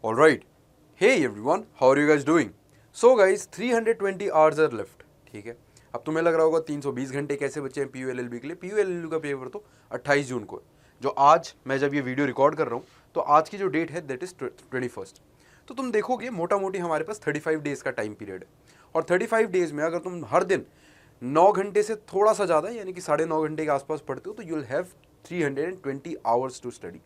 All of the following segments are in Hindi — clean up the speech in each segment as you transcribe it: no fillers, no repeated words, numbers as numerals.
All right. Hey everyone, how are you guys doing? So guys, 320 hours are left. ठीक है. अब तुम्हें लग रहा होगा 320 घंटे कैसे बचे हैं PULLB के लिए. PULLB का पेपर तो 28 जून को है. जो आज मैं जब ये वीडियो रिकॉर्ड कर रहा हूँ तो आज की जो डेट है दैट इज 21st. तो तुम देखोगे मोटा मोटी हमारे पास 35 डेज का टाइम पीरियड है. और 35 डेज में अगर तुम हर दिन 9 घंटे से थोड़ा सा ज़्यादा यानी कि 9.5 घंटे के आसपास पढ़ते हो तो you will have 320 hours to study.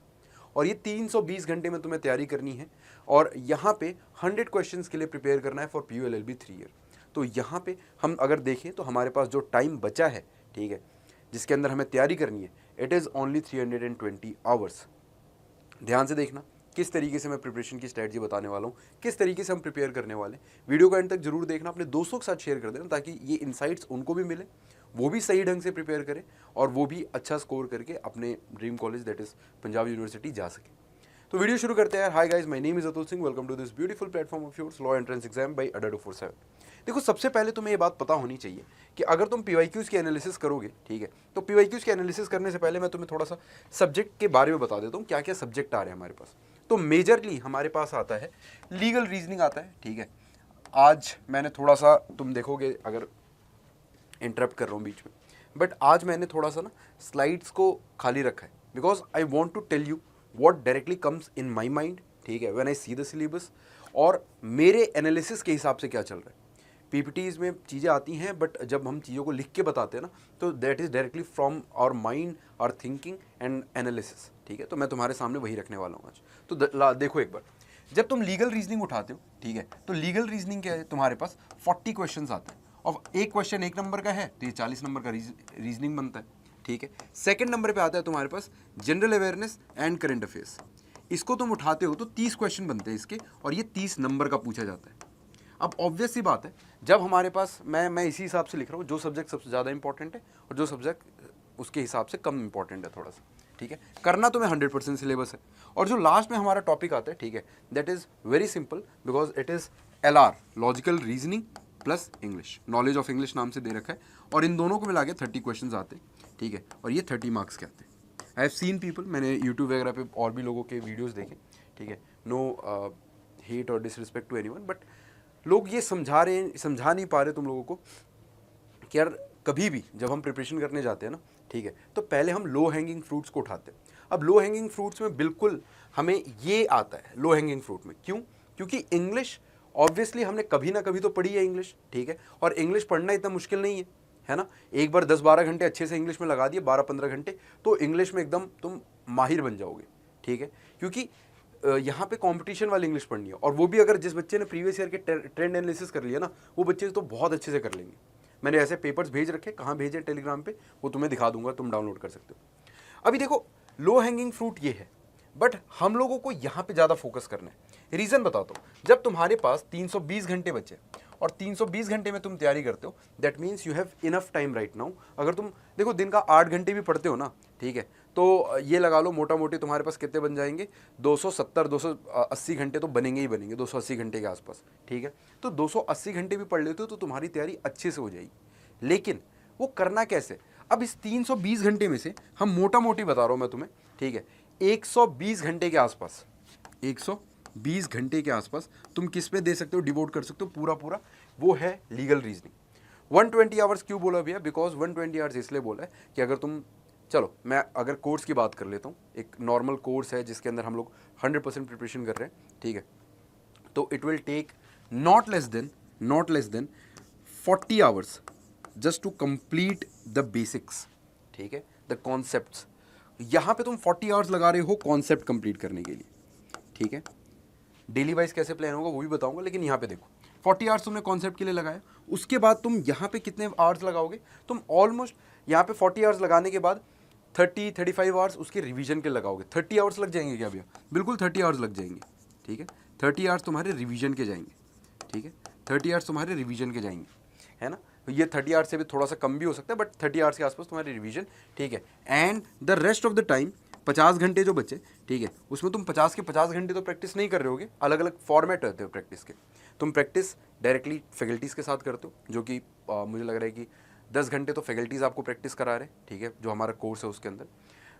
और ये 320 घंटे में तुम्हें तैयारी करनी है और यहाँ पे 100 क्वेश्चंस के लिए प्रिपेयर करना है फॉर PULLB 3 ईयर. तो यहाँ पे हम अगर देखें तो हमारे पास जो टाइम बचा है, ठीक है, जिसके अंदर हमें तैयारी करनी है, इट इज़ ओनली 320 आवर्स. ध्यान से देखना किस तरीके से मैं प्रिपरेशन की स्ट्रैटेजी बताने वाला हूँ, किस तरीके से हम प्रिपेयर करने वाले हैं. वीडियो को एंड तक जरूर देखना, अपने दोस्तों के साथ शेयर कर देना ताकि ये इनसाइट्स उनको भी मिले, वो भी सही ढंग से प्रिपेयर करें और वो भी अच्छा स्कोर करके अपने dream college that is Punjab university जा सके. तो वीडियो शुरू करते हैं. Hi guys, my name is Atul Singh. Welcome to this beautiful platform of yours, law entrance exam by Adda 247. देखो, सबसे पहले तुम्हें ये बात पता होनी चाहिए कि अगर तुम PYQs की एनालिसिस करोगे, ठीक है, तो PYQs की एनालिसिस करने से पहले मैं तुम्हें थोड़ा सा सब्जेक्ट के बारे में बता देता हूँ क्या क्या सब्जेक्ट आ रहे हैं हमारे पास. तो मेजरली हमारे पास आता है लीगल रीजनिंग आता है, ठीक है. आज मैंने थोड़ा सा, तुम देखोगे अगर इंटरप्ट कर रहा हूँ बीच में, बट आज मैंने थोड़ा सा ना स्लाइड्स को खाली रखा है because I want to tell you what directly comes in my mind, ठीक है, when I see the syllabus और मेरे एनालिसिस के हिसाब से क्या चल रहा है. PPTs में चीज़ें आती हैं बट जब हम चीज़ों को लिख के बताते हैं ना तो that is directly from our mind, our thinking and analysis, ठीक है. तो मैं तुम्हारे सामने वही रखने वाला हूँ आज. तो देखो एक बार, जब तुम लीगल रीजनिंग उठाते हो, ठीक है, तो लीगल रीजनिंग क्या है, तुम्हारे पास 40 क्वेश्चन आते हैं और एक क्वेश्चन 1 नंबर का है तो ये 40 नंबर का रीजनिंग बनता है, ठीक है. सेकंड नंबर पे आता है तुम्हारे पास general awareness and current affairs. इसको तुम उठाते हो तो 30 क्वेश्चन बनते हैं इसके और ये 30 नंबर का पूछा जाता है. अब ऑब्वियस सी बात है, जब हमारे पास मैं इसी हिसाब से लिख रहा हूँ जो सब्जेक्ट सबसे ज़्यादा इंपॉर्टेंट है और जो सब्जेक्ट उसके हिसाब से कम इंपॉर्टेंट है थोड़ा सा, ठीक है. करना तो मैं 100% सिलेबस है. और जो लास्ट में हमारा टॉपिक आता है, ठीक है, that is very simple because it is LR, logical reasoning plus English, knowledge of English नाम से दे रखा है. और इन दोनों को मिला के 30 क्वेश्चन आते हैं, ठीक है, और ये 30 मार्क्स के आते हैं. आई हैव सीन पीपल, मैंने यूट्यूब वगैरह पे और भी लोगों के वीडियोज़ देखे, ठीक है. नो हेट और डिसरिस्पेक्ट टू एनीवन, बट लोग ये समझा नहीं पा रहे तुम लोगों को कि यार कभी भी जब हम प्रिपरेशन करने जाते हैं ना, ठीक है, तो पहले हम लो हैंगिंग फ्रूट्स को उठाते हैं. अब लो हैंगिंग फ्रूट्स में बिल्कुल हमें ये आता है लो हैंगिंग फ्रूट में. क्यों? क्योंकि इंग्लिश ऑब्वियसली हमने कभी ना कभी तो पढ़ी है इंग्लिश, ठीक है, और इंग्लिश पढ़ना इतना मुश्किल नहीं है ना. एक बार 10-12 घंटे अच्छे से इंग्लिश में लगा दिए, 12-15 घंटे, तो इंग्लिश में एकदम तुम माहिर बन जाओगे, ठीक है. क्योंकि यहाँ पे कंपटीशन वाली इंग्लिश पढ़नी है और वो भी अगर जिस बच्चे ने प्रीवियस ईयर के ट्रेंड एनालिसिस कर लिया ना, वो बच्चे तो बहुत अच्छे से कर लेंगे. मैंने ऐसे पेपर्स भेज रखे, कहाँ भेजे टेलीग्राम पे, वो तुम्हें दिखा दूंगा, तुम डाउनलोड कर सकते हो. अभी देखो, लो हैंगिंग फ्रूट ये है बट हम लोगों को यहाँ पे ज़्यादा फोकस करना है. रीज़न बताता हूँ. जब तुम्हारे पास 320 घंटे बचे और 320 घंटे में तुम तैयारी करते हो, that means you have enough time right now. अगर तुम देखो दिन का 8 घंटे भी पढ़ते हो ना, ठीक है, तो ये लगा लो मोटा मोटी तुम्हारे पास कितने बन जाएंगे, 270-280 घंटे तो बनेंगे ही बनेंगे, 280 घंटे के आसपास, ठीक है. तो 280 घंटे भी पढ़ लेते हो तो तुम्हारी तैयारी अच्छे से हो जाएगी. लेकिन वो करना कैसे? अब इस 320 घंटे में से हम मोटा मोटी बता रहा हूँ मैं तुम्हें, ठीक है, 120 घंटे के आसपास, 120 घंटे के आसपास तुम किस पे दे सकते हो, डिवोट कर सकते हो पूरा पूरा, वो है लीगल रीजनिंग. 120 आवर्स क्यों बोला भैया? बिकॉज 120 आवर्स इसलिए बोला है कि अगर तुम, चलो मैं अगर कोर्स की बात कर लेता हूँ, एक नॉर्मल कोर्स है जिसके अंदर हम लोग 100% प्रिपरेशन कर रहे हैं, ठीक है, तो it will take not less than 40 hours just to complete the basics, ठीक है, द कॉन्सेप्ट्स. यहाँ पे तुम 40 आवर्स लगा रहे हो कॉन्सेप्ट कंप्लीट करने के लिए, ठीक है. डेली वाइज कैसे प्लान होगा वो भी बताऊंगा, लेकिन यहाँ पे देखो 40 आवर्स तुमने कॉन्सेप्ट के लिए लगाया, उसके बाद तुम यहाँ पे कितने आवर्स लगाओगे? तुम ऑलमोस्ट यहाँ पे 40 आवर्स लगाने के बाद 30-35 आवर्स उसके रिवीजन के लगाओगे. 30 आवर्स लग जाएंगे क्या भैया? बिल्कुल 30 आवर्स लग जाएंगे, ठीक है. 30 आवर्स तुम्हारे रिवीजन के जाएंगे, ठीक है, 30 आवर्स तुम्हारे रिवीजन के जाएंगे, है ना. तो ये 30 आवर्स से भी थोड़ा सा कम भी हो सकता है बट 30 आवर्स के आसपास तुम्हारी रिवीजन, ठीक है. And the rest of the time 50 घंटे जो बचे, ठीक है, उसमें तुम 50 के 50 घंटे तो प्रैक्टिस नहीं कर रहे होगे, अलग अलग फॉर्मेट रहते हो प्रैक्टिस के. तुम प्रैक्टिस डायरेक्टली फैकल्टीज़ के साथ करते हो, जो कि मुझे लग रहा है कि 10 घंटे तो फैकल्टीज़ आपको प्रैक्टिस करा रहे हैं, ठीक है, जो हमारा कोर्स है उसके अंदर.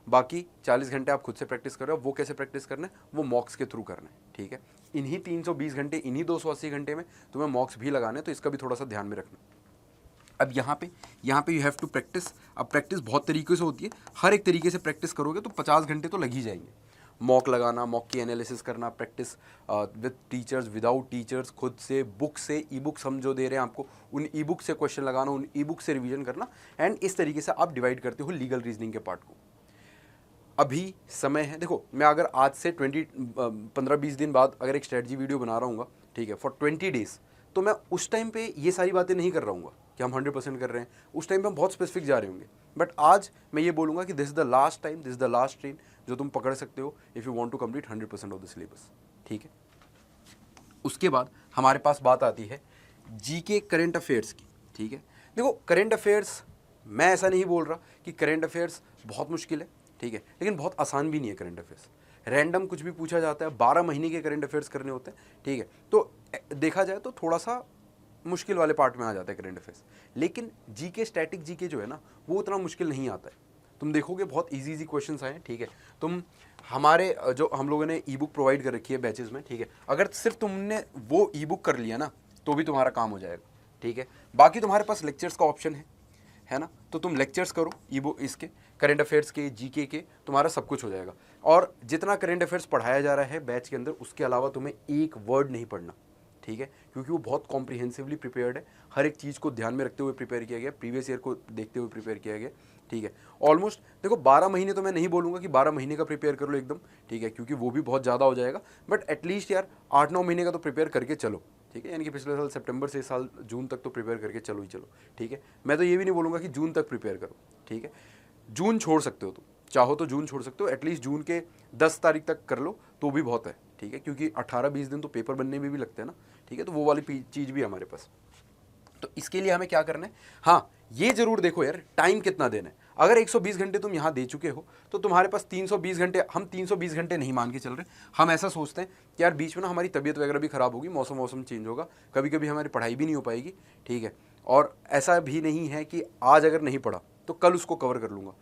बाकी 40 घंटे आप खुद से प्रैक्टिस कर रहे हो. वो कैसे प्रैक्टिस करना है? वो मॉक्स के थ्रू करना है, ठीक है. इन्हीं 320 घंटे, इन्हीं 280 घंटे में तुम्हें मॉक्स भी लगाने, तो इसका भी थोड़ा सा ध्यान में रखना। अब यहाँ पे यू हैव टू प्रैक्टिस। अब प्रैक्टिस बहुत तरीके से होती है, हर एक तरीके से प्रैक्टिस करोगे तो 50 घंटे तो लग ही जाएंगे। मॉक लगाना, मॉक की एनालिसिस करना, practice with teachers, without teachers, खुद से, बुक से, ई बुक्स हम जो दे रहे हैं आपको, उन ई बुक से क्वेश्चन लगाना, उन ई बुक से रिवीजन करना, एंड इस तरीके से आप डिवाइड करते हो लीगल रीजनिंग के पार्ट को। अभी समय है, देखो मैं अगर आज से 15-20 दिन बाद अगर एक स्ट्रेटजी वीडियो बना रहा हूँ, ठीक है, फॉर 20 डेज, तो मैं उस टाइम पे ये सारी बातें नहीं कर रहा हूँ कि हम 100% कर रहे हैं। उस टाइम पे हम बहुत स्पेसिफिक जा रहे होंगे, बट आज मैं ये बोलूँगा कि this is the last time, this is the last train जो तुम पकड़ सकते हो if you want to complete 100% of the syllabus, ठीक है। उसके बाद हमारे पास बात आती है जीके करंट अफेयर्स की, ठीक है। देखो करंट अफेयर्स, मैं ऐसा नहीं बोल रहा कि करंट अफेयर्स बहुत मुश्किल है, ठीक है, लेकिन बहुत आसान भी नहीं है करंट अफेयर्स। रैंडम कुछ भी पूछा जाता है, 12 महीने के करंट अफेयर्स करने होते हैं, ठीक है, तो देखा जाए तो थोड़ा सा मुश्किल वाले पार्ट में आ जाता है करंट अफेयर्स। लेकिन जीके, स्टैटिक जीके जो है ना, वो उतना मुश्किल नहीं आता है। तुम देखोगे बहुत इजी क्वेश्चंस आए हैं, ठीक है। तुम हमारे जो हम लोगों ने ई बुक प्रोवाइड कर रखी है बैचेस में, ठीक है, अगर सिर्फ तुमने वो ई बुक कर लिया ना तो भी तुम्हारा काम हो जाएगा, ठीक है। बाकी तुम्हारे पास लेक्चर्स का ऑप्शन है ना, तो तुम लेक्चर्स करो ई बुक, इसके करंट अफेयर्स के, जीके के, तुम्हारा सब कुछ हो जाएगा। और जितना करंट अफेयर्स पढ़ाया जा रहा है बैच के अंदर, उसके अलावा तुम्हें एक वर्ड नहीं पढ़ना, ठीक है, क्योंकि वो बहुत कॉम्प्रिहेंसिवली प्रिपेयर्ड है, हर एक चीज़ को ध्यान में रखते हुए प्रिपेयर किया गया, प्रीवियस ईयर को देखते हुए प्रिपेयर किया गया, ठीक है। ऑलमोस्ट देखो 12 महीने तो मैं नहीं बोलूँगा कि 12 महीने का प्रिपेयर कर लो एकदम, ठीक है, क्योंकि वो भी बहुत ज़्यादा हो जाएगा, बट एटलीस्ट यार 8-9 महीने का तो प्रिपेयर करके चलो, ठीक है। यानी कि पिछले साल सितंबर से इस साल जून तक तो प्रिपेयर करके चलो ही चलो, ठीक है। मैं तो ये भी नहीं बोलूँगा कि जून तक प्रिपेयर करो, ठीक है। जून छोड़ सकते हो, तुम चाहो तो जून छोड़ सकते हो, एटलीस्ट जून के 10 तारीख तक कर लो तो भी बहुत है, ठीक है, क्योंकि 18-20 दिन तो पेपर बनने में भी लगते हैं ना, ठीक है, तो वो वाली चीज़ भी हमारे पास। तो इसके लिए हमें क्या करना है, हाँ ये जरूर देखो यार टाइम कितना देना है। अगर 120 घंटे तुम यहाँ दे चुके हो तो तुम्हारे पास 320 घंटे, हम 320 घंटे नहीं मान के चल रहे, हम ऐसा सोचते हैं कि यार बीच में ना हमारी तबीयत वगैरह भी ख़राब होगी, मौसम चेंज होगा, कभी कभी हमारी पढ़ाई भी नहीं हो पाएगी, ठीक है। और ऐसा भी नहीं है कि आज अगर नहीं पढ़ा तो कल उसको कवर कर लूँगा,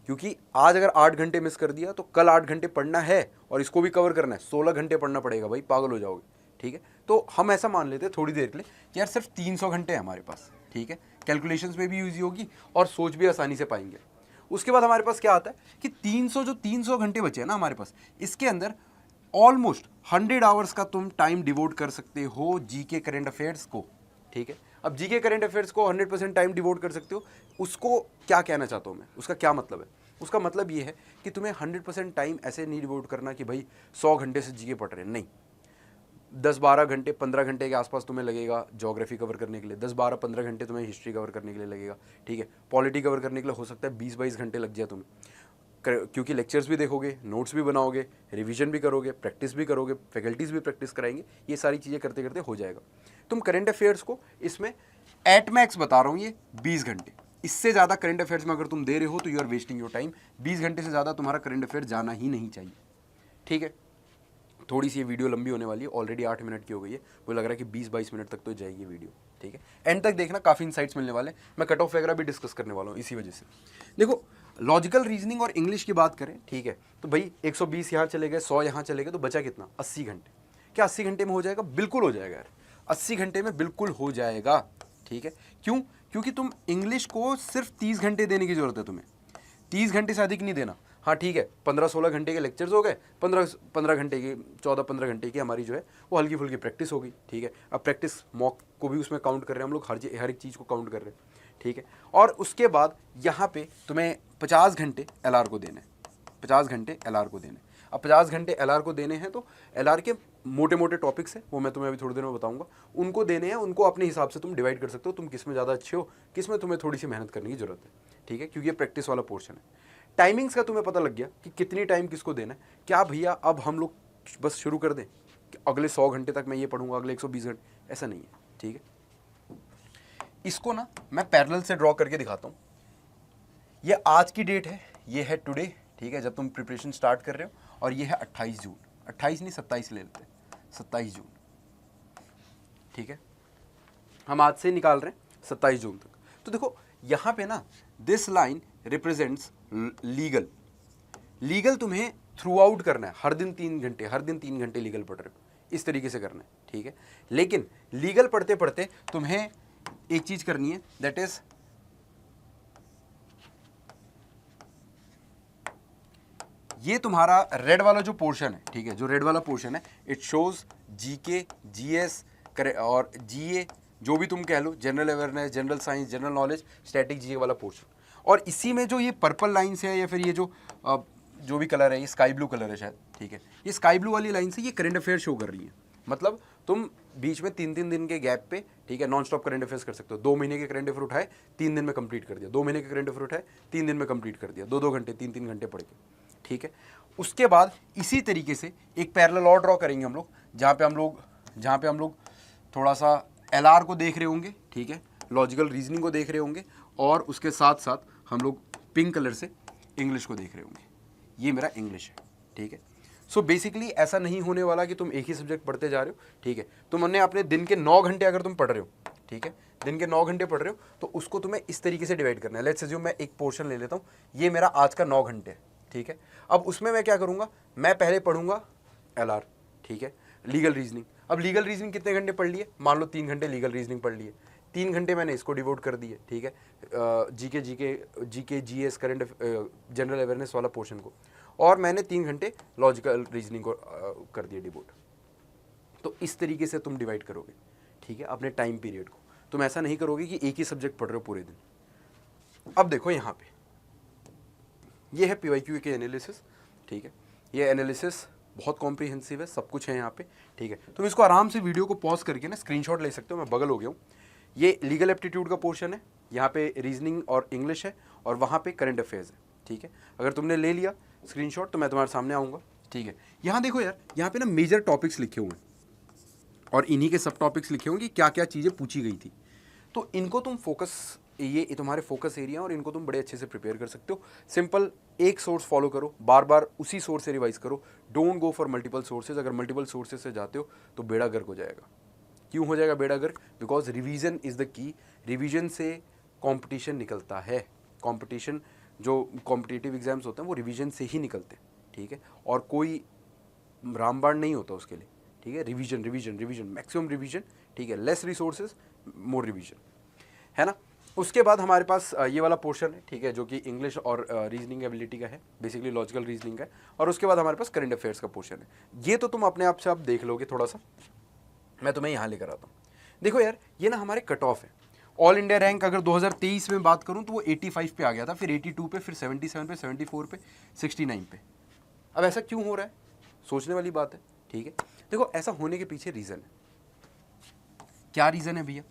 क्योंकि आज अगर 8 घंटे मिस कर दिया तो कल 8 घंटे पढ़ना है और इसको भी कवर करना है, 16 घंटे पढ़ना पड़ेगा भाई, पागल हो जाओगे, ठीक है। तो हम ऐसा मान लेते हैं थोड़ी देर के लिए कि यार सिर्फ 300 घंटे है हमारे पास, ठीक है, कैलकुलेशंस में भी यूजी होगी और सोच भी आसानी से पाएंगे। उसके बाद हमारे पास क्या आता है कि 300 घंटे बचे हैं ना हमारे पास, इसके अंदर ऑलमोस्ट 100 आवर्स का तुम टाइम डिवोट कर सकते हो जीके करंट अफेयर्स को, ठीक है। अब जीके करंट अफेयर्स को 100% टाइम डिवोट कर सकते हो, उसको क्या कहना चाहता हूँ मैं, उसका क्या मतलब है, उसका मतलब ये है कि तुम्हें 100% टाइम ऐसे नहीं डिवोट करना कि भाई 100 घंटे से जीके पढ़ रहे हैं, नहीं। 10-12 घंटे, 15 घंटे के आसपास तुम्हें लगेगा ज्योग्राफी कवर करने के लिए, 10-12-15 घंटे तुम्हें हिस्ट्री कवर करने के लिए लगेगा, ठीक है। पॉलिटी कवर करने के लिए हो सकता है 20-22 घंटे लग जाए तुम्हें, क्योंकि लेक्चर्स भी देखोगे, नोट्स भी बनाओगे, रिवीजन भी करोगे, प्रैक्टिस भी करोगे, फैकल्टीज़ भी प्रैक्टिस कराएंगे, ये सारी चीज़ें करते करते हो जाएगा। तुम करंट अफेयर्स को इसमें एट मैक्स बता रहा हूँ ये 20 घंटे, इससे ज़्यादा करंट अफेयर्स में अगर तुम दे रहे हो तो you are wasting your time. 20 घंटे से ज़्यादा तुम्हारा करंट अफेयर जाना ही नहीं चाहिए, ठीक है। थोड़ी सी ये वीडियो लंबी होने वाली है, ऑलरेडी 8 मिनट की हो गई है, मुझे लग रहा है कि 20-22 मिनट तक तो जाएगी वीडियो, ठीक है। एंड तक देखना, काफ़ी इनसाइट्स मिलने वाले हैं, मैं कट ऑफ वगैरह भी डिस्कस करने वाला हूँ इसी वजह से। देखो लॉजिकल रीजनिंग और इंग्लिश की बात करें, ठीक है, तो भाई 120 यहाँ चले गए, 100 यहाँ चले गए, तो बचा कितना, 80 घंटे। क्या 80 घंटे में हो जाएगा? बिल्कुल हो जाएगा यार, 80 घंटे में बिल्कुल हो जाएगा, ठीक है। क्यों? क्योंकि तुम इंग्लिश को सिर्फ 30 घंटे देने की जरूरत है, तुम्हें 30 घंटे से अधिक नहीं देना। हाँ ठीक है, 15-16 घंटे के लेक्चर्स हो गए, 15 घंटे की, 14-15 घंटे की हमारी जो है वो हल्की फुल्की प्रैक्टिस होगी, ठीक है। अब प्रैक्टिस मॉक को भी उसमें काउंट कर रहे हैं हम लोग, हर एक चीज़ को काउंट कर रहे हैं, ठीक है। और उसके बाद यहाँ पे तुम्हें 50 घंटे LR को देने हैं, 50 घंटे LR को देने। अब 50 घंटे LR को देने हैं तो LR के मोटे मोटे टॉपिक्स हैं, वो मैं तुम्हें अभी थोड़ी देर में बताऊंगा, उनको देने हैं। उनको अपने हिसाब से तुम डिवाइड कर सकते हो, तुम किस में ज़्यादा अच्छे हो, किस में तुम्हें थोड़ी सी मेहनत करने की जरूरत है, ठीक है, क्योंकि ये प्रैक्टिस वाला पोर्शन है। टाइमिंग्स का तुम्हें पता लग गया कि कितनी टाइम किसको देना है। क्या भैया अब हम लोग बस शुरू कर दें कि अगले 100 घंटे तक मैं ये पढ़ूंगा, अगले 120 घंटे, ऐसा नहीं है, ठीक है। इसको ना मैं पैरेलल से ड्रॉ करके दिखाता हूँ। ये आज की डेट है, ये है टुडे, ठीक है, जब तुम प्रिपरेशन स्टार्ट कर रहे हो, और ये है 28 जून, 28 नहीं 27 ले लेते हैं, 27 जून, ठीक है। हम आज से निकाल रहे हैं 27 जून तक। तो देखो यहाँ पे ना दिस लाइन रिप्रेजेंट्स लीगल तुम्हें थ्रू आउट करना है, हर दिन 3 घंटे लीगल पढ़ रहे हो, इस तरीके से करना है, ठीक है। लेकिन लीगल पढ़ते पढ़ते तुम्हें एक चीज करनी है, दैट इज ये तुम्हारा रेड वाला जो पोर्शन है, ठीक है, जो रेड वाला पोर्शन है, इट शोज जीके, जीएस और जीए, जो भी तुम कह लो, general awareness, general science, general knowledge, static GA वाला पोर्शन। और इसी में जो ये पर्पल लाइन्स है या फिर ये जो भी कलर है, ये स्काई ब्लू कलर है शायद, ठीक है, ये स्काई ब्लू वाली लाइन से ये करंट अफेयर शो कर रही है। मतलब तुम बीच में 3-3 दिन के गैप पे, ठीक है, नॉन स्टॉप करंट अफेयर्स कर सकते हो। 2 महीने के करंट अफेयर उठाए, 3 दिन में कंप्लीट कर दिया, 2 महीने के करंट अफेयर उठाए, 3 दिन में कंप्लीट कर दिया, 2-2 घंटे, 3-3 घंटे पढ़ के, ठीक है। उसके बाद इसी तरीके से एक पैरेलल और ड्रॉ करेंगे हम लोग, जहाँ पे हम लोग थोड़ा सा एलआर को देख रहे होंगे, ठीक है, लॉजिकल रीजनिंग को देख रहे होंगे, और उसके साथ साथ हम लोग पिंक कलर से इंग्लिश को देख रहे होंगे। ये मेरा इंग्लिश है, ठीक है। सो बेसिकली ऐसा नहीं होने वाला कि तुम एक ही सब्जेक्ट पढ़ते जा रहे हो, ठीक है। तुमने अपने दिन के 9 घंटे अगर तुम पढ़ रहे हो, ठीक है, दिन के 9 घंटे पढ़ रहे हो, तो उसको तुम्हें इस तरीके से डिवाइड करना है। लेट्स अज्यूम मैं एक पोर्शन ले लेता हूँ, ये मेरा आज का 9 घंटे है, ठीक है। अब उसमें मैं क्या करूँगा, मैं पहले पढ़ूंगा एलआर, ठीक है, लीगल रीजनिंग। अब लीगल रीजनिंग कितने घंटे पढ़ लिए, मान लो 3 घंटे लीगल रीजनिंग पढ़ लिए, 3 घंटे मैंने इसको डिवोट कर दिए, ठीक है, GK GS current general awareness वाला पोर्शन को, और मैंने 3 घंटे लॉजिकल रीजनिंग को कर दिया डिवोट। तो इस तरीके से तुम डिवाइड करोगे, ठीक है, अपने टाइम पीरियड को। तुम ऐसा नहीं करोगे कि एक ही सब्जेक्ट पढ़ रहे हो पूरे दिन। अब देखो यहाँ पे ये है पीवाईक्यू के एनालिसिस, ठीक है। ये एनालिसिस बहुत कॉम्प्रिहेंसिव है, सब कुछ है यहाँ पे, ठीक है। तुम इसको आराम से वीडियो को पॉज करके ना स्क्रीनशॉट ले सकते हो, मैं बगल हो गया हूँ। ये लीगल एप्टीट्यूड का पोर्शन है, यहाँ पे रीजनिंग और इंग्लिश है, और वहाँ पे करंट अफेयर्स है, ठीक है। अगर तुमने ले लिया स्क्रीनशॉट तो मैं तुम्हारे सामने आऊँगा, ठीक है। यहाँ देखो यार, यहाँ पे ना मेजर टॉपिक्स लिखे हुए हैं, और इन्हीं के सब टॉपिक्स लिखे होंगे, क्या क्या चीज़ें पूछी गई थी। तो इनको तुम फोकस, ये तुम्हारे फोकस एरिया, और इनको तुम बड़े अच्छे से प्रिपेयर कर सकते हो। सिंपल एक सोर्स फॉलो करो, बार बार उसी सोर्स से रिवाइज करो, don't go for multiple sources. अगर मल्टीपल सोर्सेज से जाते हो तो बेड़ा गर्क हो जाएगा। क्यों हो जाएगा बेड़ा गर्क? Because revision is the key. Revision से कॉम्पिटिशन निकलता है। कॉम्पिटिशन, जो कॉम्पिटिटिव एग्जाम्स होते हैं वो रिवीजन से ही निकलते हैं, ठीक है। और कोई रामबाण नहीं होता उसके लिए, ठीक है। Revision revision revision, maximum revision, ठीक है। लेस रिसोर्सेज, मोर रिवीजन, है ना। उसके बाद हमारे पास ये वाला पोर्शन है, ठीक है, जो कि इंग्लिश और रीजनिंग एबिलिटी का है, बेसिकली लॉजिकल रीजनिंग का है। और उसके बाद हमारे पास करंट अफेयर्स का पोर्शन है। ये तो तुम अपने आप से आप देख लोगे थोड़ा सा, मैं तुम्हें यहाँ लेकर आता हूँ। देखो यार, ये ना हमारे कट ऑफ है। ऑल इंडिया रैंक अगर 2023 में बात करूँ तो वो 85 पे आ गया था, फिर 82 पे, फिर 77 पे, 74 पे, 69 पे। अब ऐसा क्यों हो रहा है, सोचने वाली बात है, ठीक है। देखो, ऐसा होने के पीछे रीज़न है। क्या रीज़न है भैया?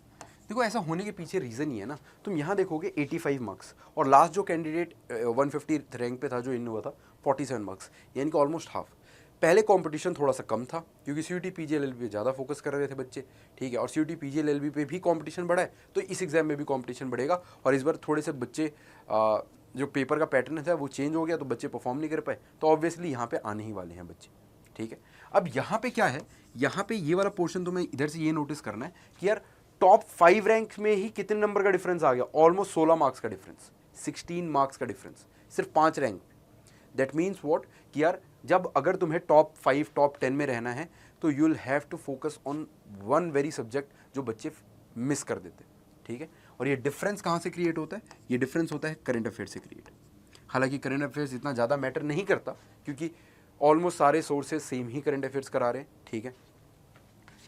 देखो, ऐसा होने के पीछे रीज़न ही है ना, तुम यहाँ देखोगे 85 मार्क्स, और लास्ट जो कैंडिडेट 150 रैंक पे था, जो इन हुआ था 47 मार्क्स, यानी कि ऑलमोस्ट हाफ। पहले कंपटीशन थोड़ा सा कम था, क्योंकि सीयूटी पीजीएलएलबी पे ज़्यादा फोकस कर रहे थे बच्चे, ठीक है। और सीयूटी पीजीएलएलबी पे भी कंपटीशन बढ़ा है, तो इस एग्जाम में भी कंपटीशन बढ़ेगा। और इस बार थोड़े से बच्चे, जो पेपर का पैटर्न था वो चेंज हो गया, तो बच्चे परफॉर्म नहीं कर पाए, तो ऑब्वियसली यहाँ पे आने ही वाले हैं बच्चे, ठीक है। अब यहाँ पे क्या है, यहाँ पे ये वाला पोर्शन तुम्हें इधर से ये नोटिस करना है कि यार टॉप 5 रैंक में ही कितने नंबर का डिफरेंस आ गया, ऑलमोस्ट 16 मार्क्स का डिफरेंस, 16 मार्क्स का डिफरेंस सिर्फ 5 रैंक। दैट मीन्स व्हाट कि यार, जब अगर तुम्हें टॉप 5, टॉप 10 में रहना है, तो you will have to focus on one very subject जो बच्चे मिस कर देते, ठीक है। और ये डिफरेंस कहाँ से क्रिएट होता है? ये डिफरेंस होता है करंट अफेयर से क्रिएट। हालांकि करंट अफेयर्स इतना ज़्यादा मैटर नहीं करता, क्योंकि ऑलमोस्ट सारे सोर्सेज सेम ही करंट अफेयर्स करा रहे हैं, ठीक है।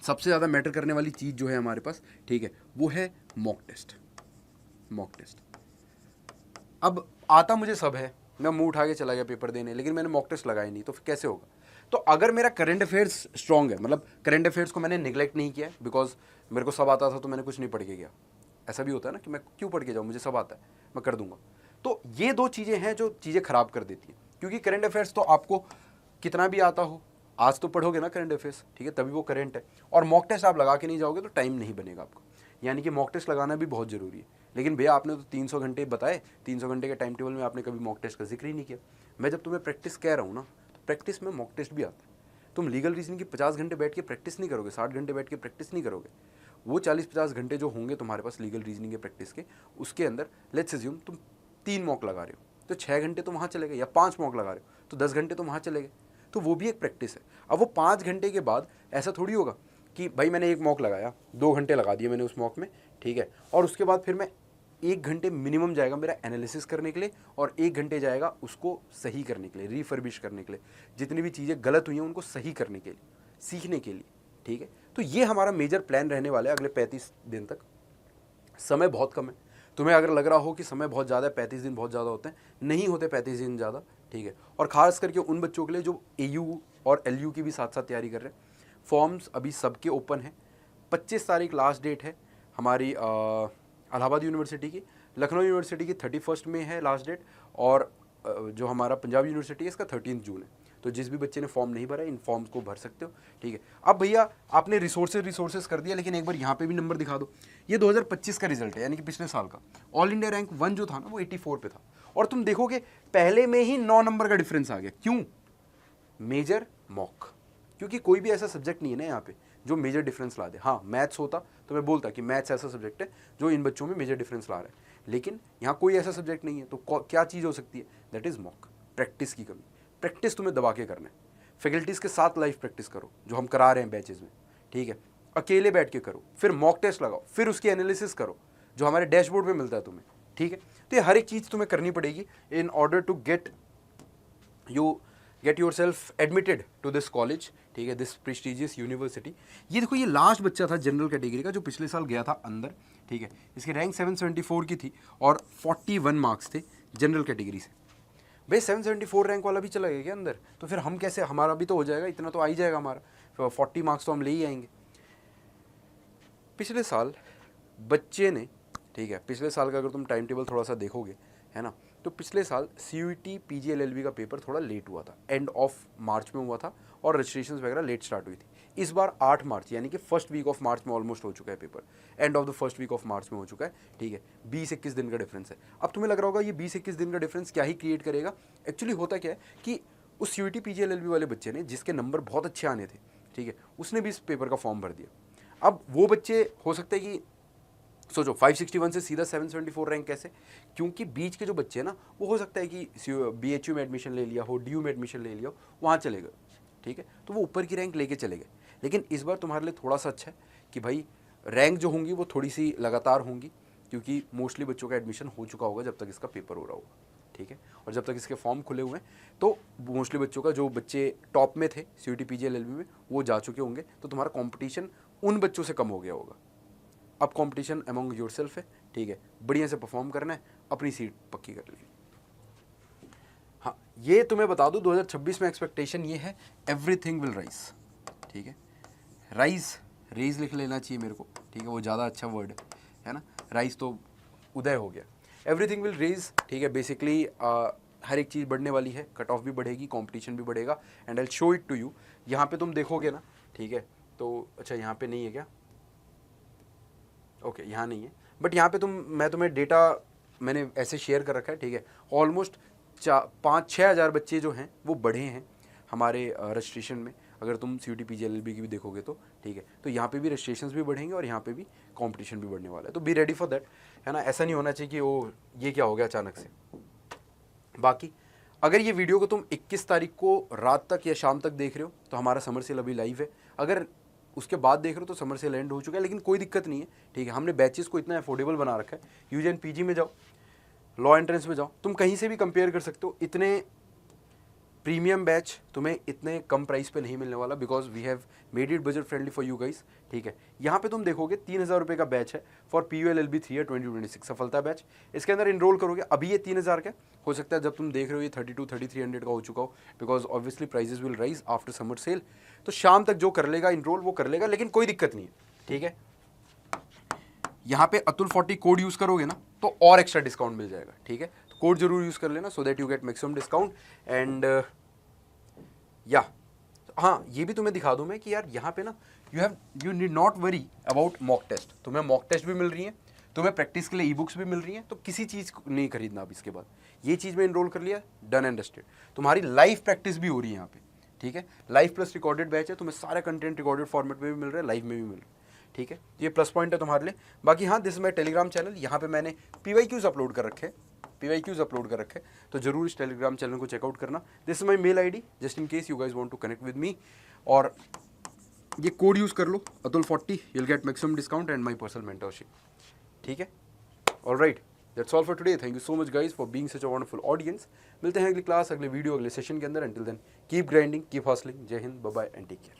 सबसे ज़्यादा मैटर करने वाली चीज़ जो है हमारे पास, ठीक है, वो है मॉक टेस्ट। मॉक टेस्ट अब आता मुझे सब है, मैं मुंह उठा के चला गया पेपर देने, लेकिन मैंने मॉक टेस्ट लगाया नहीं, तो फिर कैसे होगा? तो अगर मेरा करंट अफेयर्स स्ट्रॉन्ग है, मतलब करंट अफेयर्स को मैंने निगलेक्ट नहीं किया, बिकॉज मेरे को सब आता था तो मैंने कुछ नहीं पढ़ के गया। ऐसा भी होता है ना कि मैं क्यों पढ़ के जाऊँ, मुझे सब आता है, मैं कर दूंगा। तो ये 2 चीज़ें हैं जो चीज़ें खराब कर देती हैं, क्योंकि करंट अफेयर्स तो आपको कितना भी आता हो, आज तो पढ़ोगे ना करंट अफेयर्स, ठीक है, तभी वो करंट है। और मॉक टेस्ट आप लगा के नहीं जाओगे तो टाइम नहीं बनेगा आपका, यानी कि मॉक टेस्ट लगाना भी बहुत ज़रूरी है। लेकिन भैया, आपने तो 300 घंटे बताए, 300 घंटे के टाइम टेबल में आपने कभी मॉक टेस्ट का जिक्र ही नहीं किया। मैं जब तुम्हें प्रैक्टिस कह रहा हूँ ना, तो प्रैक्टिस में मॉक टेस्ट भी आता है। तुम लीगल रीजनिंग की 50 घंटे बैठ के प्रैक्टिस नहीं करोगे, 60 घंटे बैठ के प्रैक्टिस नहीं करोगे। वो 40-50 घंटे जो होंगे तुम्हारे पास लीगल रीजनिंग के प्रैक्टिस के, उसके अंदर लेट्स अज्यूम तुम 3 मॉक लगा रहे हो, तो 6 घंटे तो वहाँ चले गए, या 5 मॉक लगा रहे हो तो 10 घंटे तो वहाँ चले गए। तो वो भी एक प्रैक्टिस है। अब वो 5 घंटे के बाद ऐसा थोड़ी होगा कि भाई मैंने एक मॉक लगाया, 2 घंटे लगा दिए मैंने उस मॉक में, ठीक है, और उसके बाद फिर मैं 1 घंटे मिनिमम जाएगा मेरा एनालिसिस करने के लिए और 1 घंटे जाएगा उसको सही करने के लिए, रिफर्बिश करने के लिए, जितनी भी चीज़ें गलत हुई हैं उनको सही करने के लिए, सीखने के लिए, ठीक है। तो ये हमारा मेजर प्लान रहने वाला है अगले 35 दिन तक। समय बहुत कम है। तुम्हें अगर लग रहा हो कि समय बहुत ज़्यादा है, 35 दिन बहुत ज़्यादा होते हैं, नहीं होते 35 दिन ज़्यादा, ठीक है। और ख़ास करके उन बच्चों के लिए जो AU और LU की भी साथ साथ तैयारी कर रहे हैं। फॉर्म्स अभी सबके ओपन हैं। 25 तारीख लास्ट डेट है हमारी इलाहाबाद यूनिवर्सिटी की, लखनऊ यूनिवर्सिटी की 31 में है लास्ट डेट, और जो हमारा पंजाब यूनिवर्सिटी है इसका 13 जून है। तो जिस भी बच्चे ने फॉर्म नहीं भरा इन फॉर्म्स को भर सकते हो, ठीक है। अब भैया आपने रिसोर्सेज कर दिया, लेकिन एक बार यहाँ पे भी नंबर दिखा दो। ये 2025 का रिजल्ट है, यानी कि पिछले साल का। ऑल इंडिया रैंक 1 जो था ना वो 84 पे था, और तुम देखोगे पहले में ही 9 नंबर का डिफरेंस आ गया। क्यों? मेजर मॉक, क्योंकि कोई भी ऐसा सब्जेक्ट नहीं है ना यहाँ पे जो मेजर डिफरेंस ला दे। हाँ, मैथ्स होता तो मैं बोलता कि मैथ्स ऐसा सब्जेक्ट है जो इन बच्चों में मेजर डिफरेंस ला रहा है, लेकिन यहाँ कोई ऐसा सब्जेक्ट नहीं है। तो क्या चीज़ हो सकती है? That is mock. प्रैक्टिस की कमी। प्रैक्टिस तुम्हें दबा के करना है। फैकल्टीज़ के साथ लाइव प्रैक्टिस करो जो हम करा रहे हैं बैचेज में, ठीक है। अकेले बैठ के करो, फिर मॉक टेस्ट लगाओ, फिर उसकी एनालिसिस करो जो हमारे डैशबोर्ड पे मिलता है तुम्हें, ठीक है। तो ये हर एक चीज़ तुम्हें करनी पड़ेगी in order to get yourself admitted to this college, ठीक है, दिस प्रेस्टिजियस यूनिवर्सिटी। ये देखो, ये लास्ट बच्चा था जनरल कैटेगरी का जो पिछले साल गया था अंदर, ठीक है। इसकी रैंक 774 की थी और 41 मार्क्स थे जनरल कैटेगरी से। भाई 774 रैंक वाला भी चला गया क्या अंदर? तो फिर हम कैसे, हमारा भी तो हो जाएगा, इतना तो आ ही जाएगा हमारा, 40 मार्क्स तो हम ले ही आएंगे। पिछले साल बच्चे ने, ठीक है, पिछले साल का अगर तुम टाइम टेबल थोड़ा सा देखोगे, है ना, तो पिछले साल CUET PG LLB का पेपर थोड़ा लेट हुआ था, एंड ऑफ मार्च में हुआ था, और रजिस्ट्रेशन वगैरह लेट स्टार्ट हुई थी। इस बार 8 मार्च यानी कि फर्स्ट वीक ऑफ मार्च में ऑलमोस्ट हो चुका है paper, end of the first week of March में हो चुका है, ठीक है। 20-21 दिन का डिफरेंस है। अब तुम्हें लग रहा होगा ये 20-21 दिन का डिफरेंस क्या ही क्रिएट करेगा। एक्चुअली होता क्या है कि उस CUET PG LLB वाले बच्चे ने, जिसके नंबर बहुत अच्छे आने थे, ठीक है, उसने भी इस पेपर का फॉर्म भर दिया। अब वो बच्चे हो सकता है कि सोचो 561 से सीधा 774 रैंक कैसे? क्योंकि बीच के जो बच्चे हैं ना, वो हो सकता है कि BHU में एडमिशन ले लिया हो, DU में एडमिशन ले लिया हो, वहाँ चले गए, ठीक है, तो वो ऊपर की रैंक लेके चले गए। लेकिन इस बार तुम्हारे लिए थोड़ा सा अच्छा है कि भाई रैंक जो होंगी वो थोड़ी सी लगातार होंगी, क्योंकि मोस्टली बच्चों का एडमिशन हो चुका होगा जब तक इसका पेपर हो रहा होगा, ठीक है। और जब तक इसके फॉर्म खुले हुए हैं तो मोस्टली बच्चों का, जो बच्चे टॉप में थे CUET PG LLB में, वो जा चुके होंगे। तो तुम्हारा कॉम्पिटिशन उन बच्चों से कम हो गया होगा। अब कंपटीशन अमंग योरसेल्फ है, ठीक है, बढ़िया से परफॉर्म करना है, अपनी सीट पक्की कर ली। हाँ, ये तुम्हें बता दूं 2026 में एक्सपेक्टेशन ये है, एवरीथिंग विल राइज, ठीक है। रेज लिख लेना चाहिए मेरे को, ठीक है, वो ज़्यादा अच्छा वर्ड है ना। राइज तो उदय हो गया, एवरीथिंग विल रेज, ठीक है। बेसिकली हर एक चीज़ बढ़ने वाली है, कट ऑफ भी बढ़ेगी, कंपटीशन भी बढ़ेगा, and I will show it to you. यहाँ पे तुम देखोगे ना, ठीक है, तो अच्छा यहाँ पे नहीं है क्या? ओके, यहाँ नहीं है, बट यहाँ पे मैं तुम्हें डेटा मैंने ऐसे शेयर कर रखा है, ठीक है। ऑलमोस्ट 5-6 हज़ार बच्चे जो हैं वो बढ़े हैं हमारे रजिस्ट्रेशन में। अगर तुम CUET PG LLB की भी देखोगे तो, ठीक है, तो यहाँ पे भी रजिस्ट्रेशंस भी बढ़ेंगे और यहाँ पे भी कंपटीशन भी बढ़ने वाला है। तो बी रेडी फॉर दैट, है ना। ऐसा नहीं होना चाहिए कि वो ये क्या हो गया अचानक से। बाकी अगर ये वीडियो को तुम 21 तारीख को रात तक या शाम तक देख रहे हो तो हमारा समर सेल अभी लाइव है। अगर उसके बाद देख रहे हो तो समर सेल एंड हो चुका है, लेकिन कोई दिक्कत नहीं है, ठीक है। हमने बैचेस को इतना अफोर्डेबल बना रखा है। UG PG में जाओ, लॉ एंट्रेंस में जाओ, तुम कहीं से भी कंपेयर कर सकते हो। इतने प्रीमियम बैच तुम्हें इतने कम प्राइस पे नहीं मिलने वाला, because we have made it budget friendly for you guys, ठीक है। यहाँ पे तुम देखोगे 3000 रुपये का बैच है फॉर PU LLB 3 ईयर 2026 सफलता बैच। इसके अंदर इनरोल करोगे, अभी ये 3000 का, हो सकता है जब तुम देख रहे हो ये 3200-3300 का हो चुका हो, because obviously prices will rise after summer sale. तो शाम तक जो कर लेगा इनरोल वो कर लेगा, लेकिन कोई दिक्कत नहीं है, ठीक है। यहाँ पे अतुल 40 कोड यूज़ करोगे ना तो और एक्स्ट्रा डिस्काउंट मिल जाएगा, ठीक है। तो कोड जरूर यूज़ कर लेना so that you get maximum discount. And हाँ, ये भी तुम्हें दिखा दूँ मैं कि यार यहाँ पे ना you need not worry about mock test. तुम्हें मॉक टेस्ट भी मिल रही है, तुम्हें प्रैक्टिस के लिए ई-बुक्स भी मिल रही हैं, तो किसी चीज़ को नहीं खरीदना अब इसके बाद। ये चीज़ में इनरोल कर लिया, डन एंड डस्टेड। तुम्हारी लाइव प्रैक्टिस भी हो रही है यहाँ पे, ठीक है। लाइव प्लस रिकॉर्डेड बैच है, तुम्हें सारे कंटेंट रिकॉर्डेड फॉर्मेट में भी मिल रहा है, लाइव में भी मिल रहा है, ठीक है। ये प्लस पॉइंट है तुम्हारे लिए। बाकी हाँ, this is my Telegram channel, यहाँ पे मैंने PYQs अपलोड कर रखे हैं, PYQs अपलोड कर रखे, तो जरूर इस टेलीग्राम चैनल को चेकआउट करना। This is my mail ID just in case you guys want to connect with me. और ये कोड यूज़ कर लो Atul40, you'll get maximum discount and my personal mentorship, ठीक है? All right, that's all for today. Thank you so much guys for being such a wonderful audience. मिलते हैं अगली क्लास, अगले वीडियो, अगले सेशन के अंदर। Until then, keep grinding, keep hustling. जय Hind, bye bye and take care.